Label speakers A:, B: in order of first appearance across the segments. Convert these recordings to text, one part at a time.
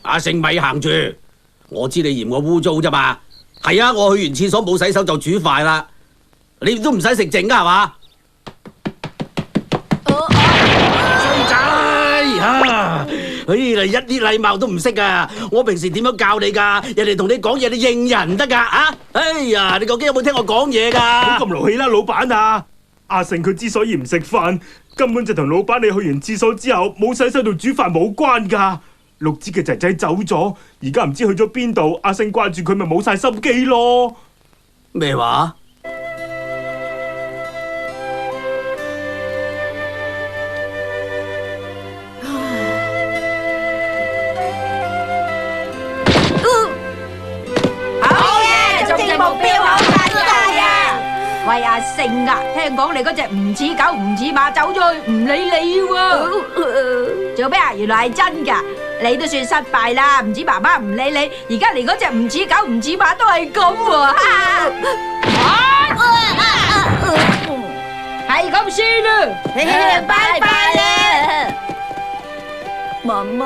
A: 阿勝咪行住，我知你嫌我污糟啫嘛。係啊，我去完廁所冇洗手就煮飯啦，你都唔使食剩噶係嘛？衰仔啊！你一啲禮貌都唔識啊！我平時點樣教你噶？人哋同你講嘢，你應人得噶啊！哎呀，你究竟有冇聽我講嘢噶？
B: 唔好咁勞氣啦，老闆啊！阿成佢之所以唔食飯，根本就同老闆你去完廁所之後冇洗手度煮飯冇關噶。六枝嘅仔仔走咗，而家唔知去咗邊度。阿成掛住佢咪冇晒心機咯。
A: 咩話？
C: 喂，阿勝啊，聽講你嗰隻唔似狗唔似馬走咗去，唔理你喎。做咩啊？原來係真噶，你都算失敗啦。唔止爸爸唔理你，而家連嗰隻唔似狗唔似馬都係咁喎。係咁先啦，拜拜啦，媽媽。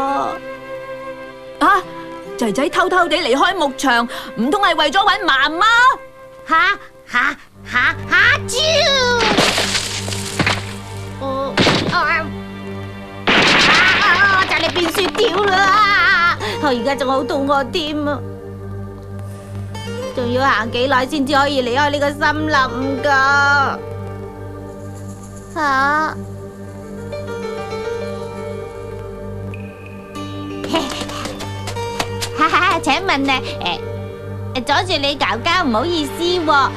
C: 啊，仔仔偷偷地離開牧場，唔通係為咗搵媽媽？招！就嚟變雪條啦！我而家仲好肚餓添啊，仲要行幾耐先至可以離開呢個森林噶？請問啊，阻住你搞交，唔好意思喎。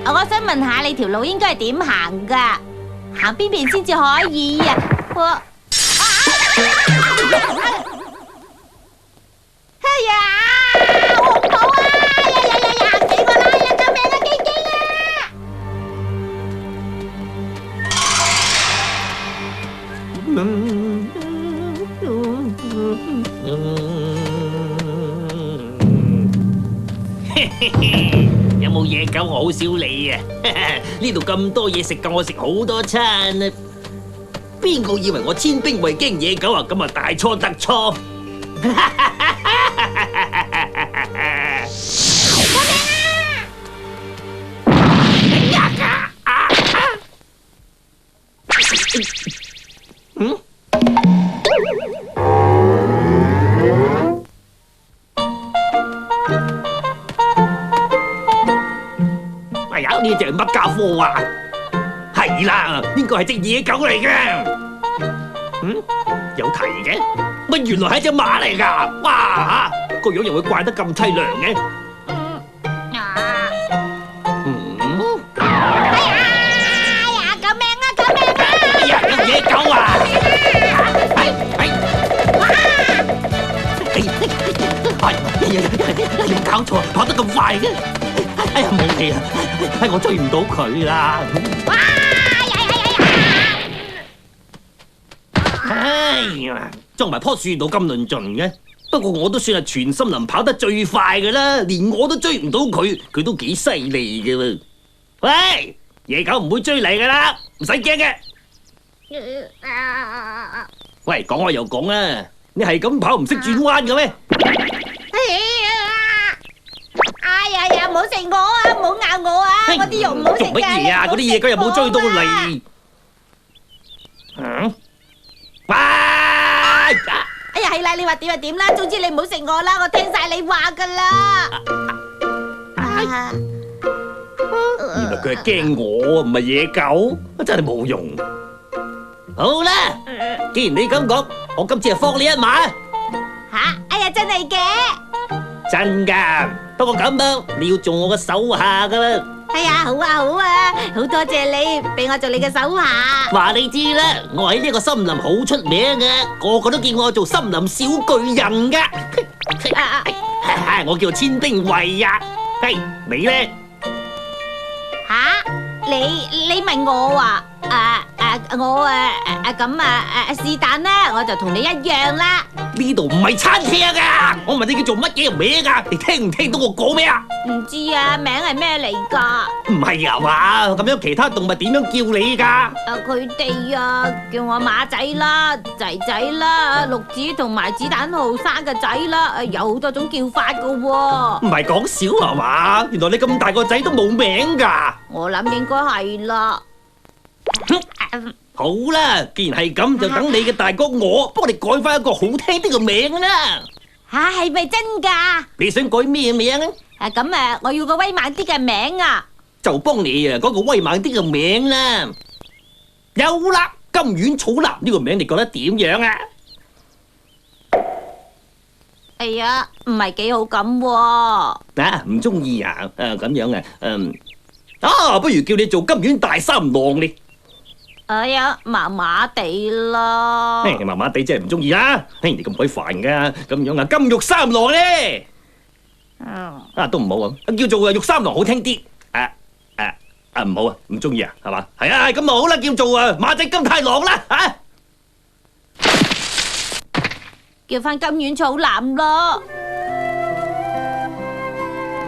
C: 我想問下你條路應該係點行噶？行邊邊先至可以啊？哎呀，好恐怖啊！嚇死我啦！救命啊！幾驚
D: 啊！有冇野狗？我好少理啊！呢度咁多嘢食，夠我食好多餐啊！邊個以為我千兵衛驚野狗啊？咁啊大錯特錯！嗯？呢隻係乜家伙啊？係啦，應該係隻野狗嚟嘅。有蹄嘅，乜原來係隻馬嚟噶？哇，個樣又會怪得咁凄涼嘅。
C: 哎呀！救命啊！救命啊！
D: 哎呀，有野狗啊！有冇搞錯？跑得咁快嘅？哎呀，冇氣啊！係我追唔到佢啦！哇！哎呀，裝埋棵樹度咁論盡嘅。不過我都算係全森林跑得最快嘅啦，連我都追唔到佢，佢都幾犀利嘅喎。喂，野狗唔會追嚟噶啦，唔使驚嘅。喂，講開又講啊，你係咁跑唔識轉彎嘅咩？
C: 哎呀，唔好食我啊，唔好咬我啊！我啲肉唔好食㗎。
D: 做乜嘢啊？嗰啲野狗又冇追到嚟。哇！
C: 哎呀，係啦，你話點就點啦，總之你唔好食我啦，我聽晒你話噶啦。
D: 原來佢係驚我，唔係野狗，真係冇用。好啦，既然你咁講，我今次就放你一馬。
C: 吓！哎呀，真係嘅。
D: 真噶，不過咁樣你要做我嘅手下噶啦。
C: 哎呀，好啊好啊，好多謝你俾我做你嘅手下。
D: 話你知啦，我喺呢個森林好出名嘅，個個都叫我做森林小巨人噶。我叫千兵衛呀。嘿，你咧？
C: 吓？你問我啊？我是但啦，我就同你一樣啦。
D: 呢度唔係餐廳啊！我問你叫做乜嘢名啊？你聽唔聽到我講咩啊？
C: 唔知啊，名係咩嚟噶？
D: 唔係啊嘛？咁樣其他動物點樣叫你噶？
C: 佢哋叫我馬仔啦、仔仔啦、綠子同埋子彈號生嘅仔啦，有好多種叫法噶喎。
D: 唔係講笑啊嘛？原來你咁大個仔都冇名噶。
C: 我諗應該係啦。
D: 好啦，既然係咁，就等你嘅大哥我幫你改翻一個好聽啲嘅名啦。
C: 吓，係咪真噶？
D: 你想改咩名啊？
C: 咁我要個威猛啲嘅名啊！
D: 就幫你改個威猛啲嘅名啦。有啦，金丸草男呢個名你覺得點樣啊？
C: 哎呀，唔係幾好咁喎。
D: 唔中意啊？咁樣啊？不如叫你做金丸大三郎你。
C: 哎呀，麻麻地啦。
D: 麻麻地真係唔中意啦。你咁鬼煩噶，咁樣啊，金玉三郎咧。都唔好啊，叫做玉三郎好聽啲。唔好啊，唔中意啊，係嘛？係啊，咁咪好啦，叫做馬仔金太郎啦，
C: 叫翻金丸草男咯。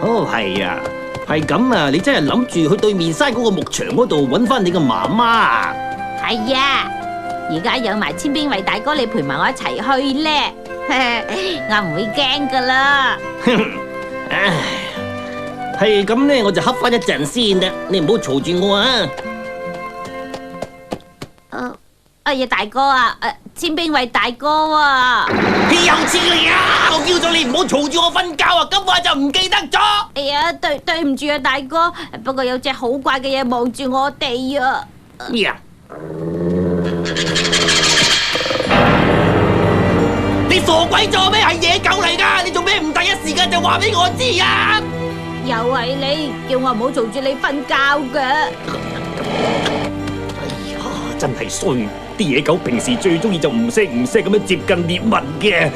D: 哦，係啊，係咁啊，你真係諗住去對面山嗰個牧場嗰度揾翻你個媽媽啊？
C: 係啊，而家有埋千兵衛大哥你陪埋我一齊去咧，我唔會驚噶啦。
D: 唉，係咁咧，我就瞌翻一陣先啦，你唔好嘈住我啊！
C: 哎呀，大哥啊，千兵衛大哥啊，
D: 又似你啊！我叫咗你唔好嘈住我瞓覺啊，咁我就唔記得咗。
C: 哎呀，對唔住啊，大哥，不過有隻好怪嘅嘢望住我哋啊。
D: 咩啊？你傻鬼咗咩？係野狗嚟噶！你做咩唔第一時間就話俾我知啊？
C: 又係你叫我唔好嘈住你瞓覺嘅。
D: 哎呀，真係衰！啲野狗平時最中意就唔聲咁樣接近獵物嘅，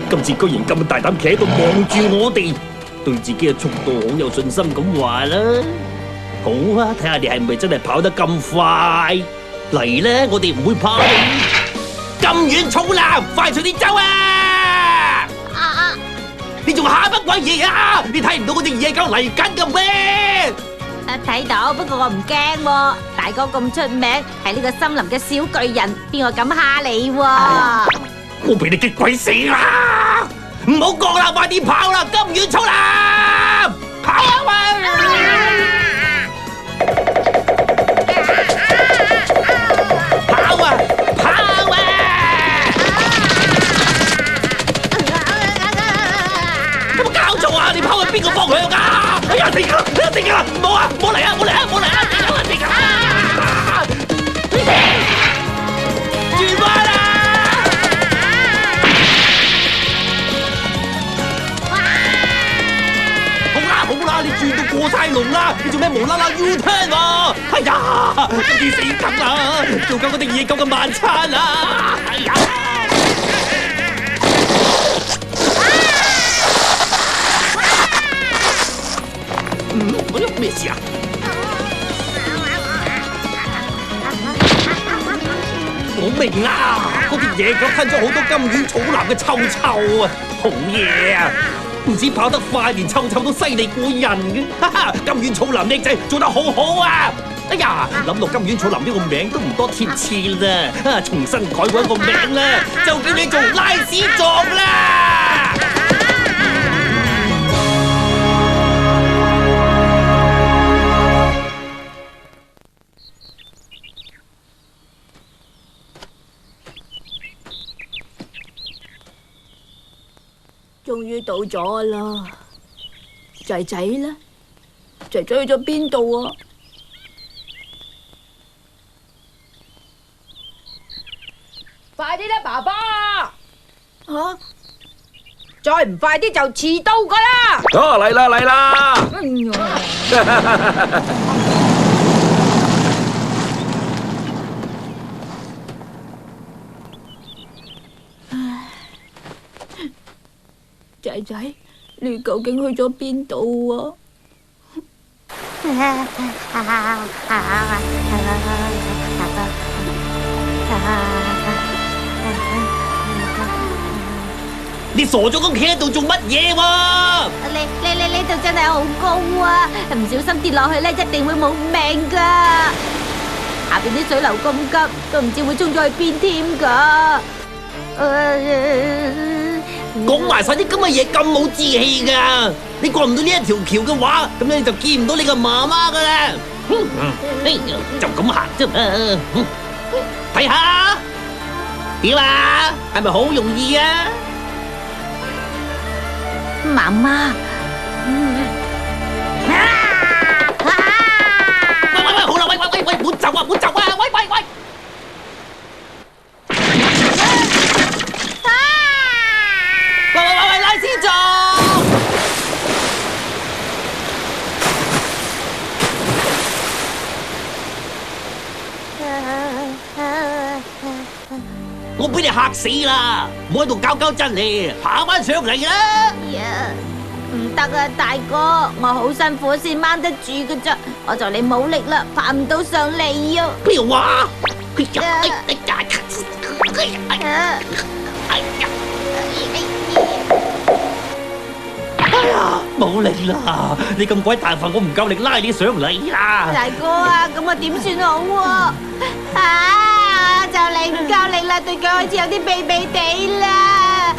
D: 今次居然咁大膽企喺度望住我哋，對自己嘅速度好有信心咁話啦。好啊，睇下你係咪真係跑得咁快？嚟啦，我哋唔會怕你。金丸草男，快脆啲走啊！你仲嚇乜鬼嘢啊？你睇唔到嗰隻野狗嚟緊嘅咩？
C: 睇到，不過我唔驚喎。大哥咁出名，係呢個森林嘅小巨人，邊個敢蝦你喎？
D: 我俾你激鬼死啦！唔好講啦，快啲跑啦！金丸草男，跑啊喂！跑啊！跑啊！有冇搞錯啊？你跑去邊個方向㗎？哎呀，死啦！死啦！唔好啊！唔好嚟啊！唔好嚟啊！唔好嚟啊！死啦！轉翻啦！好啦，你轉到過晒龍啦！你做咩無啦啦 U turn 喎？哎呀，今次死梗啦！做緊嗰啲野狗嘅晚餐啊！哎呀！咩事啊？我明啦，嗰啲野狗吞咗好多金丸草男嘅臭臭啊！好嘢啊！唔止跑得快，連臭臭都犀利過人嘅。哈哈，金丸草男叻仔，做得好好啊！哎呀，諗落金丸草男呢個名都唔多貼切啦，重新改過一個名啦，就叫你做拉屎狀啦！
C: 終於到咗啦，仔仔呢？仔仔去咗邊度啊？快啲啦，爸爸！吓，再唔快啲就遲到噶啦！
E: 哦，嚟啦嚟啦！
C: 仔仔，你究竟去咗邊度啊？
D: 你傻咗咁企喺度做乜嘢喎？
F: 呢度真係好高啊！唔小心跌落去咧，一定會冇命噶。下邊啲水流咁急，都唔知會衝咗去邊添噶。
D: 講埋晒啲咁嘅嘢咁冇志氣噶！你過唔到呢一條橋嘅話，咁你就見唔到你個媽媽噶啦。就咁行啫嘛。睇下點啊？係咪好容易啊？
F: 媽媽，
D: 喂，好啦，喂，唔好走啊，唔好走啊，喂！喂，拉斯族！我俾你嚇死啦！唔好喺度搞真嚟，爬翻上嚟啦！
F: 唔得啊，大哥，我好辛苦先掹得住噶咋，我就嚟冇力啦，爬唔到上嚟啊！
D: 咩話？哎呀，冇力啦！你咁鬼大份，我唔夠力拉你上嚟啦！
F: 大哥啊，咁我點算好喎？就嚟唔夠力啦，對腳開始有啲痹痹地啦，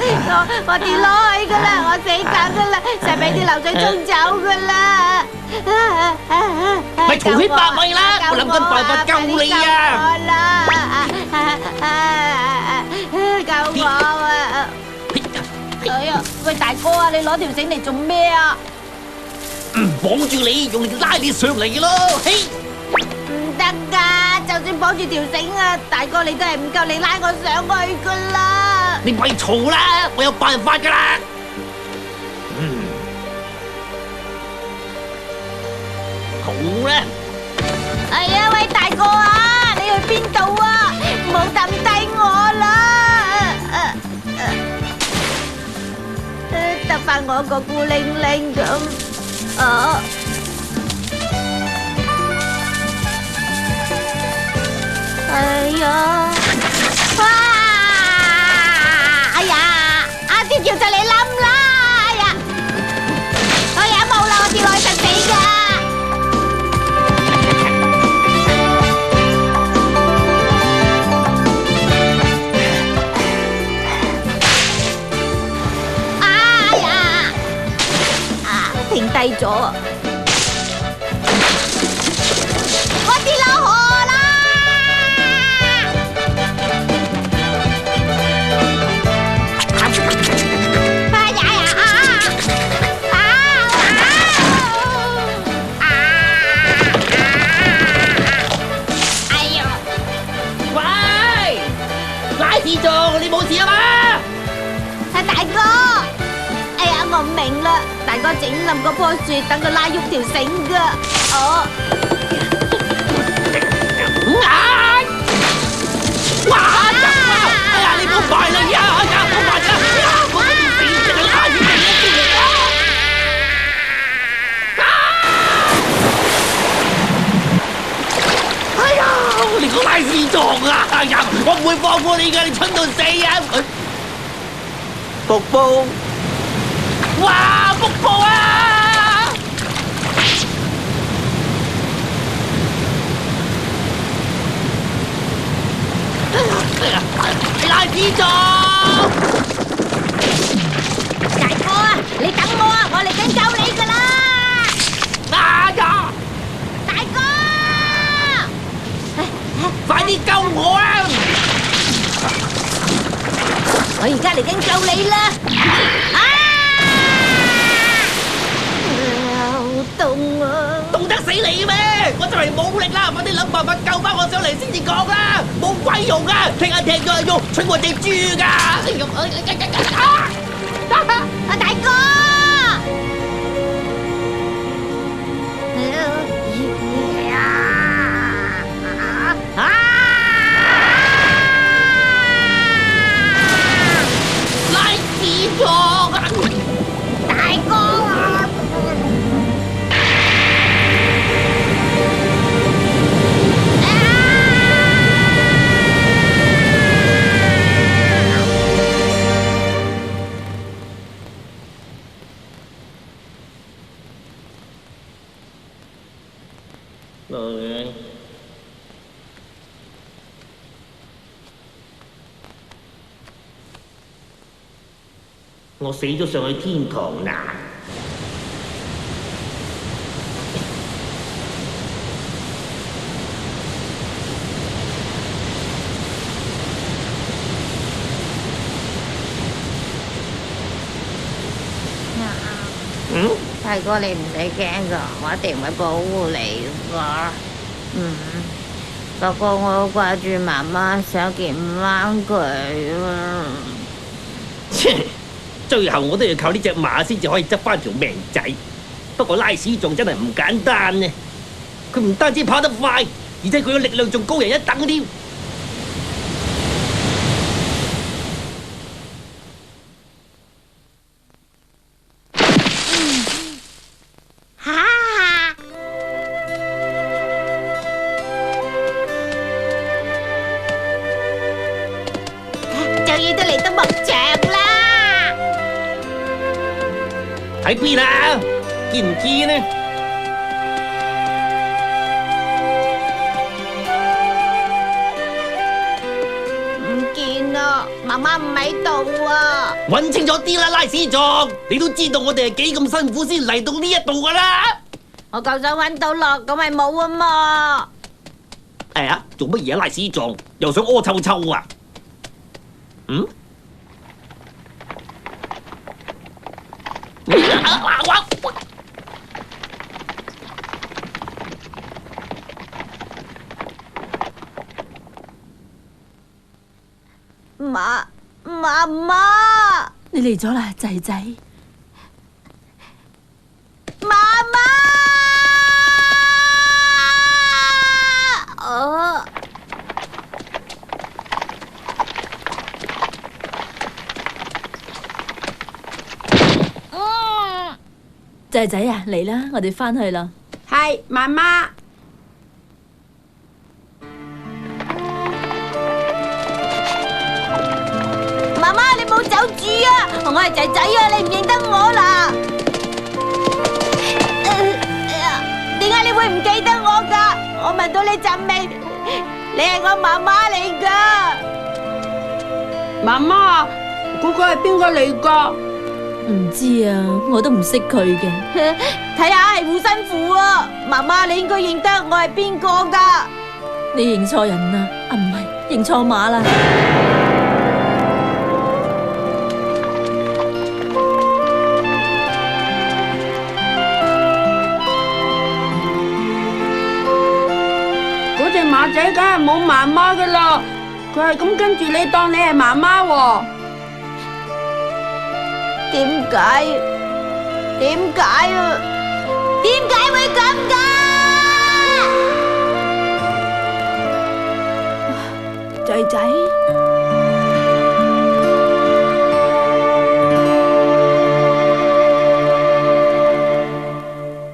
F: 我跌落去噶啦，我死梗噶啦，實俾啲流水沖走噶啦！
D: 咪嘈起百米啦，我諗緊辦法救你啊！
F: 救我啊！哎呀，喂大哥啊，你攞條繩嚟做咩啊？
D: 綁住你，用力拉你上嚟咯！嘿，
F: 唔得噶，就算綁住條繩啊，大哥你都係唔夠力拉我上去噶啦！
D: 你咪嘈啦，我有辦法噶啦！好啦，
F: 哎呀，喂大哥啊，你去邊度啊？唔好抌低我啦！得返我個孤零零咁，哎呀，哇！哎呀，啲橋就嚟冧啦！哎呀，冇啦，我跌落去實死噶！停低咗，我跌落河啦！哎呀哎呀！
D: 喂，拉斯族，你冇事啊嘛？
F: 大哥，哎呀，我唔明啦。大哥整冧嗰棵樹，等佢拉喐條繩噶。
D: 哇！哎呀，你唔好埋啦呀！唔好埋啦！我都唔死，淨係拉住你啊！哎呀，你個拉屎狀啊！哎呀，我唔會放過你噶，你蠢到死啊！瀑布，哇！瀑布啊！拉屎狀！
F: 大哥啊，你等我啊，我嚟緊救你噶啦！
D: 啊呀！
F: 大哥，
D: 快啲救我啊！
F: 我而家嚟緊救你啦！好凍啊！
D: 凍得死你咩？我就嚟冇力啦，快啲諗辦法救翻我上嚟先至講啦，冇鬼用啊！踢下踢咗又蠢過隻豬噶！
F: 大哥！
D: 拉屎咗！
F: 大哥啊！
D: 我死咗上去天堂啦！
F: 大哥，你唔使驚噶，我一定會保護你噶。不過我好掛住媽媽，想見翻佢啊！
D: 切，最後我都要靠呢隻馬先至可以執翻條命仔。不過拉屎仲真係唔簡單呢，佢唔單止跑得快，而且佢嘅力量仲高人一等添。
F: 終於都嚟到牧場啦！
D: 喺邊啊？見唔見呢？
F: 唔見啊，媽媽唔喺度啊！
D: 搵清楚啲啦，拉屎族！你都知道我哋係幾咁辛苦先嚟到呢一度噶啦！
F: 我夠想搵到落，咁咪冇啊嘛！
D: 哎呀，做乜嘢啊，拉屎族？又想屙臭臭啊？
F: 媽媽，
G: 你嚟咗啦，仔仔。
F: 媽媽，
G: 仔仔啊，嚟啦，我哋翻去啦。
C: 係媽媽。
F: 媽媽你冇走住啊！我係仔仔啊，你唔認得我啦？點解你會唔記得我噶？我聞到你陣味，你係我媽媽嚟噶。
C: 媽媽，嗰個係邊個嚟噶？
G: 唔知啊，我都唔識佢嘅。
F: 睇下係護身符啊！媽媽你應該認得我係邊個噶？
G: 你認錯人啦，啊唔係，認錯馬啦。
C: 嗰隻馬仔梗係冇媽媽噶啦，佢係咁跟住你當你係媽媽喎。
F: 點解？點解啊？點解會咁噶？
C: 仔仔。